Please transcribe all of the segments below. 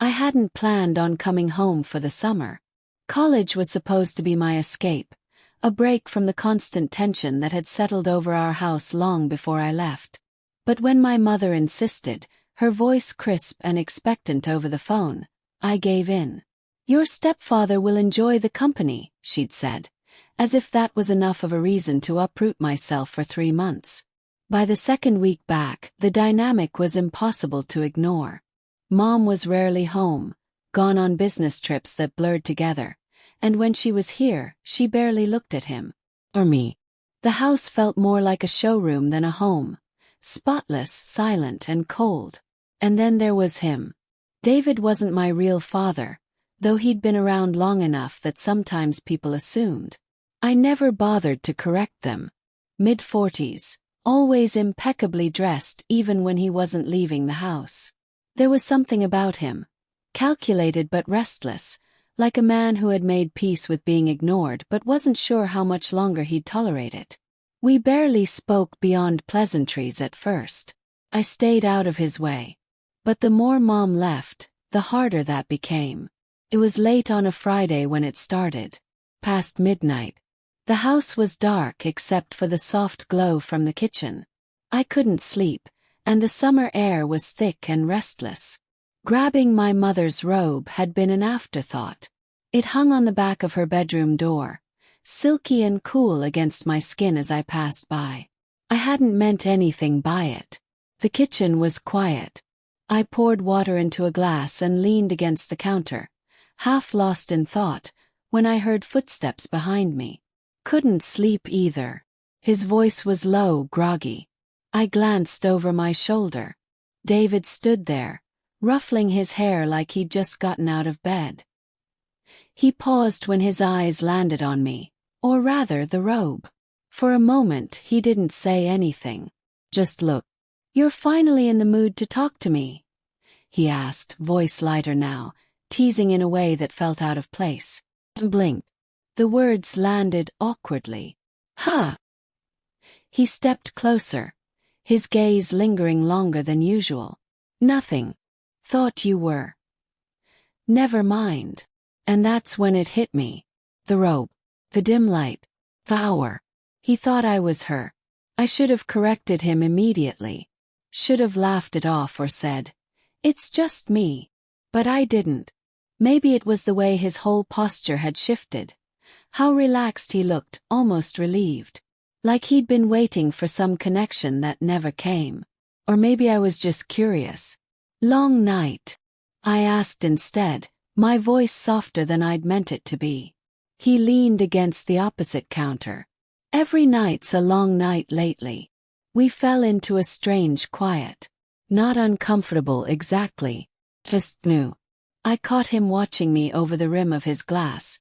I hadn't planned on coming home for the summer. College was supposed to be my escape, a break from the constant tension that had settled over our house long before I left. But when my mother insisted, her voice crisp and expectant over the phone, I gave in. "Your stepfather will enjoy the company," she'd said, as if that was enough of a reason to uproot myself for 3 months. By the second week back, the dynamic was impossible to ignore. Mom was rarely home, gone on business trips that blurred together, and when she was here, she barely looked at him. Or me. The house felt more like a showroom than a home, spotless, silent, and cold. And then there was him. David wasn't my real father, though he'd been around long enough that sometimes people assumed. I never bothered to correct them. Mid-40s, always impeccably dressed even when he wasn't leaving the house. There was something about him, calculated but restless, like a man who had made peace with being ignored but wasn't sure how much longer he'd tolerate it. We barely spoke beyond pleasantries at first. I stayed out of his way. But the more Mom left, the harder that became. It was late on a Friday when it started. Past midnight. The house was dark except for the soft glow from the kitchen. I couldn't sleep, and the summer air was thick and restless. Grabbing my mother's robe had been an afterthought. It hung on the back of her bedroom door, silky and cool against my skin as I passed by. I hadn't meant anything by it. The kitchen was quiet. I poured water into a glass and leaned against the counter, half lost in thought, when I heard footsteps behind me. Couldn't sleep either. His voice was low, groggy. I glanced over my shoulder. David stood there, ruffling his hair like he'd just gotten out of bed. He paused when his eyes landed on me, or rather the robe. For a moment he didn't say anything. Just looked. "You're finally in the mood to talk to me?" he asked, voice lighter now, teasing in a way that felt out of place. I blinked. The words landed awkwardly. "Huh." He stepped closer, his gaze lingering longer than usual. "Nothing. Thought you were." "Never mind." And that's when it hit me. The robe. The dim light. The hour. He thought I was her. I should have corrected him immediately. Should have laughed it off or said, "It's just me." But I didn't. Maybe it was the way his whole posture had shifted. How relaxed he looked, almost relieved. Like he'd been waiting for some connection that never came. Or maybe I was just curious. "Long night?" I asked instead, my voice softer than I'd meant it to be. He leaned against the opposite counter. "Every night's a long night lately." We fell into a strange quiet. Not uncomfortable exactly. Just new. I caught him watching me over the rim of his glass,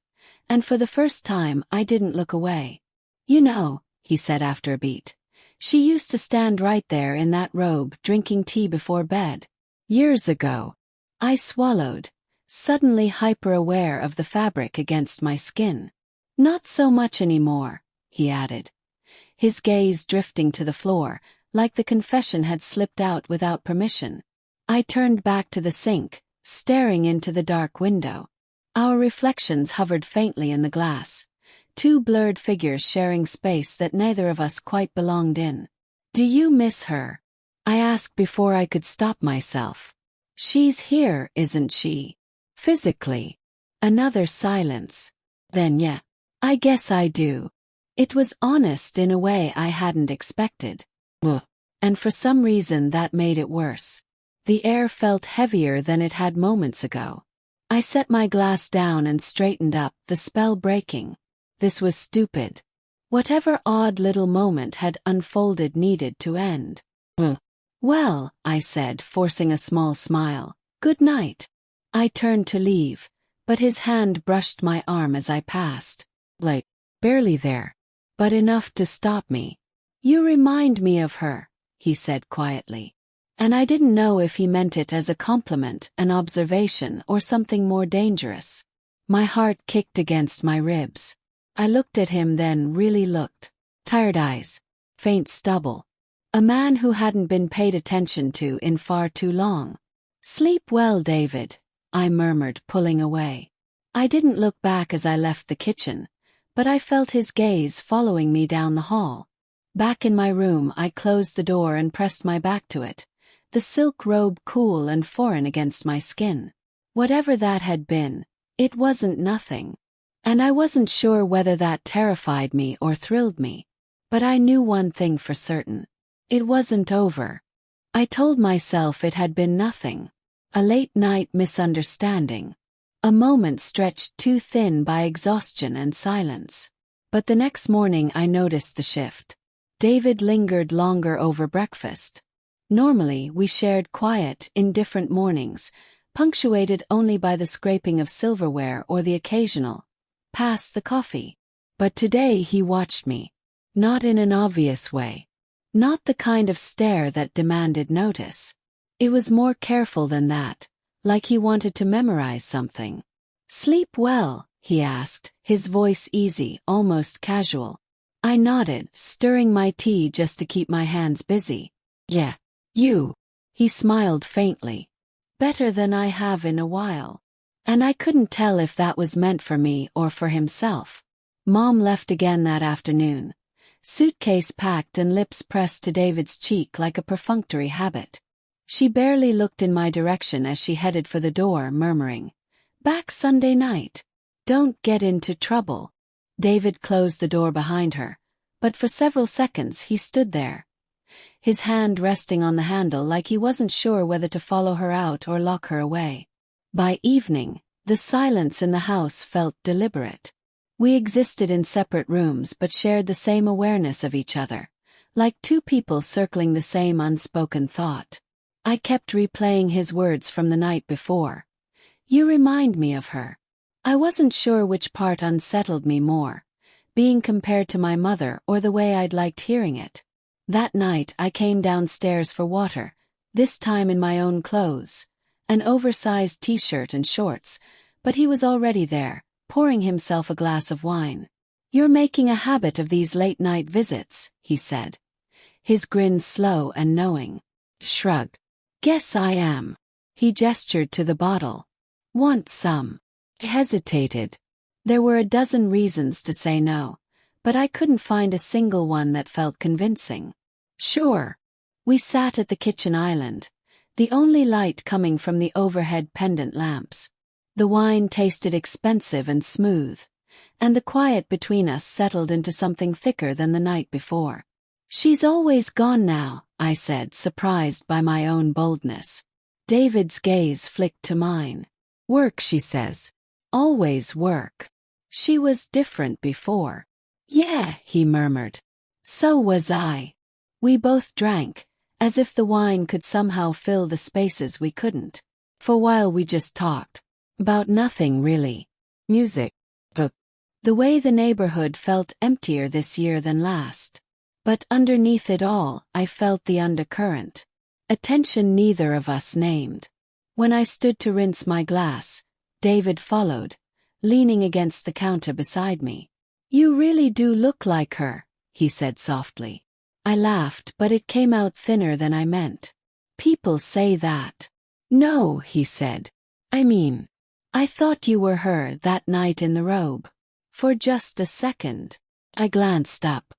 and for the first time I didn't look away. "You know," he said after a beat, "she used to stand right there in that robe drinking tea before bed. Years ago." I swallowed, suddenly hyper-aware of the fabric against my skin. "Not so much anymore," he added, his gaze drifting to the floor, like the confession had slipped out without permission. I turned back to the sink, staring into the dark window. Our reflections hovered faintly in the glass, two blurred figures sharing space that neither of us quite belonged in. "Do you miss her?" I asked before I could stop myself. "She's here, isn't she? Physically." Another silence. Then yeah, "I guess I do." It was honest in a way I hadn't expected. And for some reason that made it worse. The air felt heavier than it had moments ago. I set my glass down and straightened up, the spell breaking. This was stupid. Whatever odd little moment had unfolded needed to end. "Well," I said, forcing a small smile, "good night." I turned to leave, but his hand brushed my arm as I passed. Like, barely there, but enough to stop me. "You remind me of her," he said quietly. And I didn't know if he meant it as a compliment, an observation, or something more dangerous. My heart kicked against my ribs. I looked at him, then really looked. Tired eyes. Faint stubble. A man who hadn't been paid attention to in far too long. "Sleep well, David," I murmured, pulling away. I didn't look back as I left the kitchen, but I felt his gaze following me down the hall. Back in my room, I closed the door and pressed my back to it, the silk robe cool and foreign against my skin. Whatever that had been, it wasn't nothing. And I wasn't sure whether that terrified me or thrilled me. But I knew one thing for certain. It wasn't over. I told myself it had been nothing. A late-night misunderstanding. A moment stretched too thin by exhaustion and silence. But the next morning I noticed the shift. David lingered longer over breakfast. Normally we shared quiet, indifferent mornings, punctuated only by the scraping of silverware or the occasional pass the coffee. But today he watched me. Not in an obvious way. Not the kind of stare that demanded notice. It was more careful than that, like he wanted to memorize something. "Sleep well?" he asked, his voice easy, almost casual. I nodded, stirring my tea just to keep my hands busy. "Yeah. You?" He smiled faintly. "Better than I have in a while." And I couldn't tell if that was meant for me or for himself. Mom left again that afternoon. Suitcase packed and lips pressed to David's cheek like a perfunctory habit. She barely looked in my direction as she headed for the door, murmuring, "Back Sunday night. Don't get into trouble." David closed the door behind her, but for several seconds he stood there, his hand resting on the handle like he wasn't sure whether to follow her out or lock her away. By evening, the silence in the house felt deliberate. We existed in separate rooms but shared the same awareness of each other, like two people circling the same unspoken thought. I kept replaying his words from the night before. "You remind me of her." I wasn't sure which part unsettled me more, being compared to my mother or the way I'd liked hearing it. That night I came downstairs for water, this time in my own clothes, an oversized t-shirt and shorts, but he was already there, pouring himself a glass of wine. "You're making a habit of these late-night visits," he said. His grin slow and knowing. Shrugged. "Guess I am." He gestured to the bottle. "Want some?" I hesitated. There were a dozen reasons to say no, but I couldn't find a single one that felt convincing. "Sure." We sat at the kitchen island, the only light coming from the overhead pendant lamps. The wine tasted expensive and smooth, and the quiet between us settled into something thicker than the night before. "She's always gone now," I said, surprised by my own boldness. David's gaze flicked to mine. "Work, she says. Always work. She was different before." "Yeah," he murmured. "So was I." We both drank, as if the wine could somehow fill the spaces we couldn't. For a while we just talked. About nothing really. Music. Book. The way the neighborhood felt emptier this year than last. But underneath it all, I felt the undercurrent. A tension neither of us named. When I stood to rinse my glass, David followed, leaning against the counter beside me. "You really do look like her," he said softly. I laughed, but it came out thinner than I meant. "People say that." "No," he said. "I mean, I thought you were her that night in the robe." For just a second. I glanced up.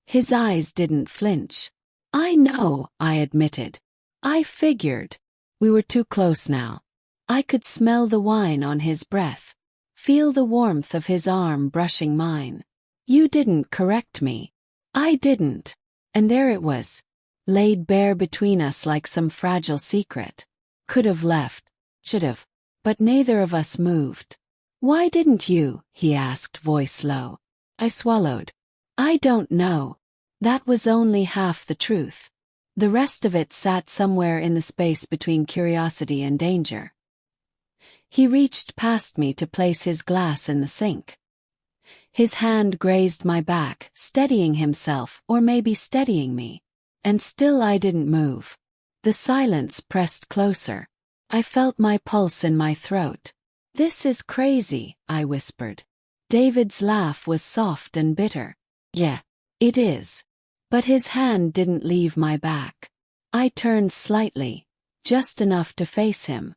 His eyes didn't flinch. "I know," I admitted. "I figured." We were too close now. I could smell the wine on his breath, feel the warmth of his arm brushing mine. "You didn't correct me." I didn't. And there it was, laid bare between us like some fragile secret. Could have left, should have, but neither of us moved. "Why didn't you?" he asked, voice low. I swallowed. "I don't know." That was only half the truth. The rest of it sat somewhere in the space between curiosity and danger. He reached past me to place his glass in the sink. His hand grazed my back, steadying himself, or maybe steadying me. And still I didn't move. The silence pressed closer. I felt my pulse in my throat. "This is crazy," I whispered. David's laugh was soft and bitter. "Yeah, it is." But his hand didn't leave my back. I turned slightly, just enough to face him.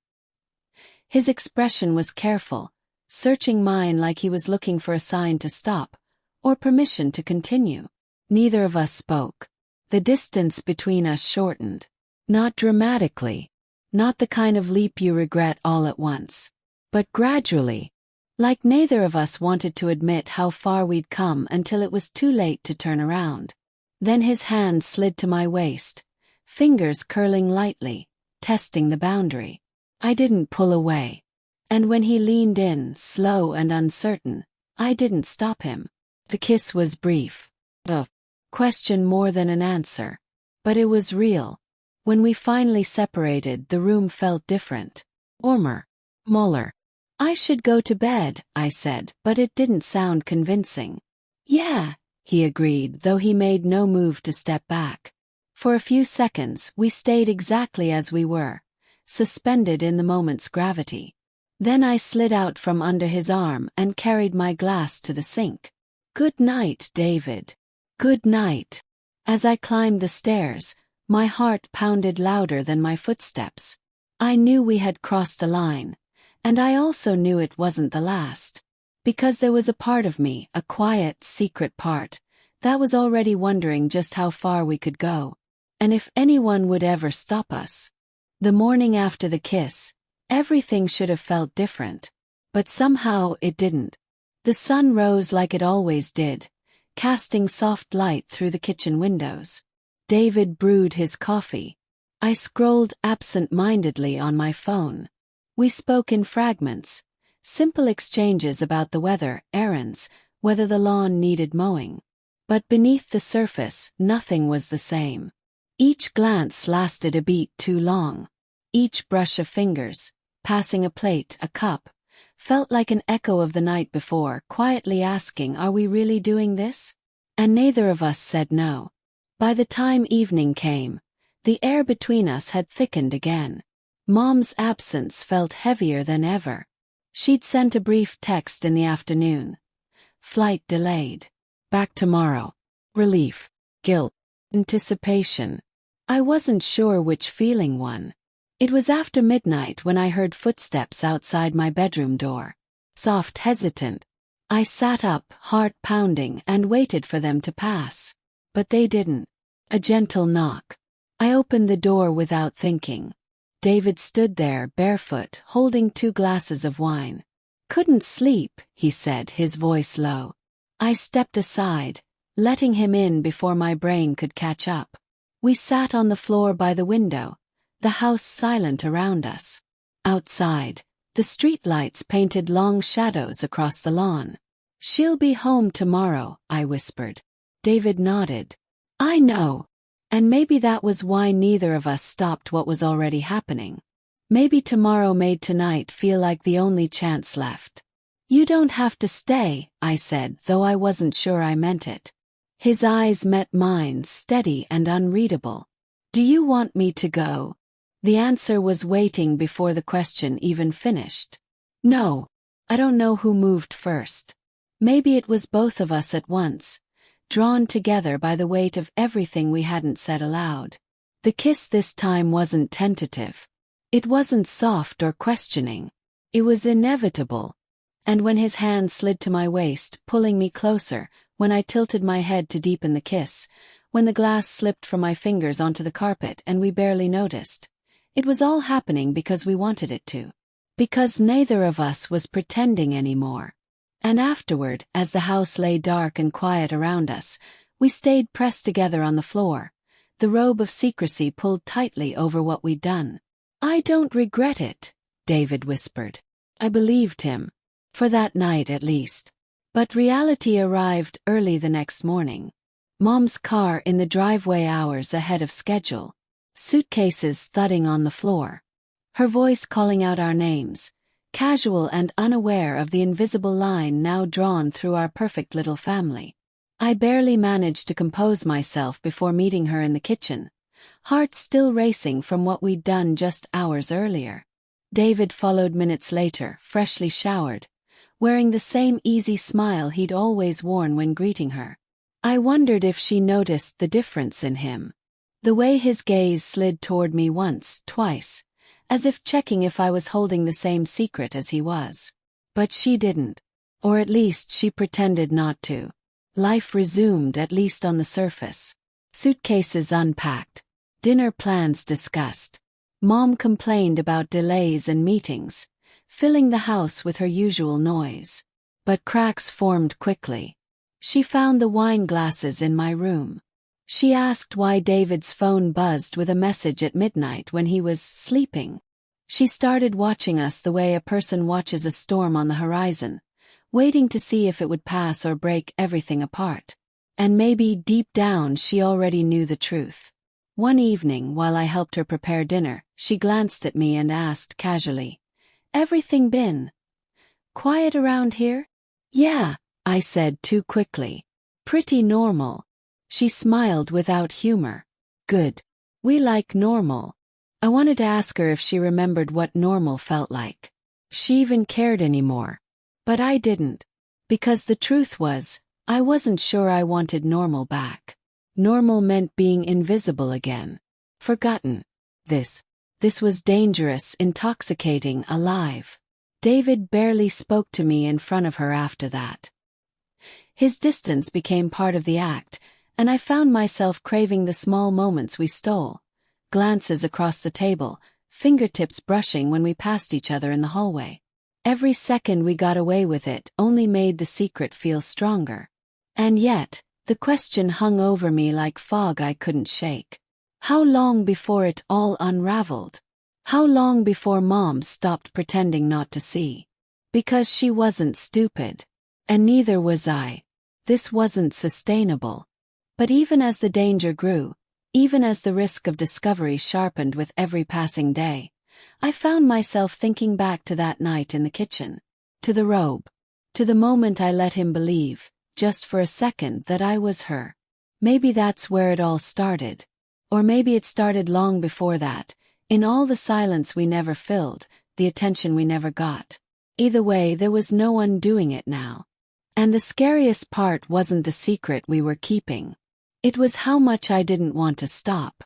His expression was careful, searching mine like he was looking for a sign to stop, or permission to continue. Neither of us spoke. The distance between us shortened. Not dramatically. Not the kind of leap you regret all at once. But gradually. Like neither of us wanted to admit how far we'd come until it was too late to turn around. Then his hand slid to my waist, fingers curling lightly, testing the boundary. I didn't pull away. And when he leaned in, slow and uncertain, I didn't stop him. The kiss was brief. A question more than an answer. But it was real. When we finally separated, the room felt different. Warmer. Muller. I should go to bed, I said, but it didn't sound convincing. Yeah, he agreed, though he made no move to step back. For a few seconds, we stayed exactly as we were, suspended in the moment's gravity. Then I slid out from under his arm and carried my glass to the sink. Good night, David. Good night. As I climbed the stairs, my heart pounded louder than my footsteps. I knew we had crossed a line, and I also knew it wasn't the last. Because there was a part of me, a quiet, secret part, that was already wondering just how far we could go, and if anyone would ever stop us. The morning after the kiss, everything should have felt different. But somehow it didn't. The sun rose like it always did, casting soft light through the kitchen windows. David brewed his coffee. I scrolled absent-mindedly on my phone. We spoke in fragments, simple exchanges about the weather, errands, whether the lawn needed mowing. But beneath the surface, nothing was the same. Each glance lasted a beat too long. Each brush of fingers, passing a plate, a cup, felt like an echo of the night before, quietly asking, are we really doing this? And neither of us said no. By the time evening came, the air between us had thickened again. Mom's absence felt heavier than ever. She'd sent a brief text in the afternoon. Flight delayed. Back tomorrow. Relief. Guilt. Anticipation. I wasn't sure which feeling won. It was after midnight when I heard footsteps outside my bedroom door. Soft, hesitant. I sat up, heart pounding, and waited for them to pass. But they didn't. A gentle knock. I opened the door without thinking. David stood there, barefoot, holding 2 glasses of wine. Couldn't sleep, he said, his voice low. I stepped aside, letting him in before my brain could catch up. We sat on the floor by the window, the house silent around us. Outside, the streetlights painted long shadows across the lawn. She'll be home tomorrow, I whispered. David nodded. I know. And maybe that was why neither of us stopped what was already happening. Maybe tomorrow made tonight feel like the only chance left. You don't have to stay, I said, though I wasn't sure I meant it. His eyes met mine, steady and unreadable. Do you want me to go? The answer was waiting before the question even finished. No. I don't know who moved first. Maybe it was both of us at once, drawn together by the weight of everything we hadn't said aloud. The kiss this time wasn't tentative. It wasn't soft or questioning. It was inevitable. And when his hand slid to my waist, pulling me closer, when I tilted my head to deepen the kiss, when the glass slipped from my fingers onto the carpet and we barely noticed, it was all happening because we wanted it to. Because neither of us was pretending anymore. And afterward, as the house lay dark and quiet around us, we stayed pressed together on the floor, the robe of secrecy pulled tightly over what we'd done. I don't regret it, David whispered. I believed him. For that night at least. But reality arrived early the next morning. Mom's car in the driveway hours ahead of schedule. Suitcases thudding on the floor. Her voice calling out our names. Casual and unaware of the invisible line now drawn through our perfect little family. I barely managed to compose myself before meeting her in the kitchen, heart still racing from what we'd done just hours earlier. David followed minutes later, freshly showered, wearing the same easy smile he'd always worn when greeting her. I wondered if she noticed the difference in him. The way his gaze slid toward me once, twice, as if checking if I was holding the same secret as he was. But she didn't. Or at least she pretended not to. Life resumed, at least on the surface. Suitcases unpacked. Dinner plans discussed. Mom complained about delays and meetings, filling the house with her usual noise. But cracks formed quickly. She found the wine glasses in my room. She asked why David's phone buzzed with a message at midnight when he was sleeping. She started watching us the way a person watches a storm on the horizon, waiting to see if it would pass or break everything apart. And maybe deep down she already knew the truth. One evening, while I helped her prepare dinner, she glanced at me and asked casually, "Everything been quiet around here?" "Yeah," I said too quickly. "Pretty normal." She smiled without humor. "Good. We like normal." I wanted to ask her if she remembered what normal felt like. If she even cared anymore. But I didn't. Because the truth was, I wasn't sure I wanted normal back. Normal meant being invisible again. Forgotten. This was dangerous, intoxicating, alive. David barely spoke to me in front of her after that. His distance became part of the act, and I found myself craving the small moments we stole. Glances across the table, fingertips brushing when we passed each other in the hallway. Every second we got away with it only made the secret feel stronger. And yet, the question hung over me like fog I couldn't shake. How long before it all unraveled? How long before Mom stopped pretending not to see? Because she wasn't stupid. And neither was I. This wasn't sustainable. But even as the danger grew, even as the risk of discovery sharpened with every passing day, I found myself thinking back to that night in the kitchen. To the robe. To the moment I let him believe, just for a second, that I was her. Maybe that's where it all started. Or maybe it started long before that, in all the silence we never filled, the attention we never got. Either way, there was no undoing it now. And the scariest part wasn't the secret we were keeping. It was how much I didn't want to stop.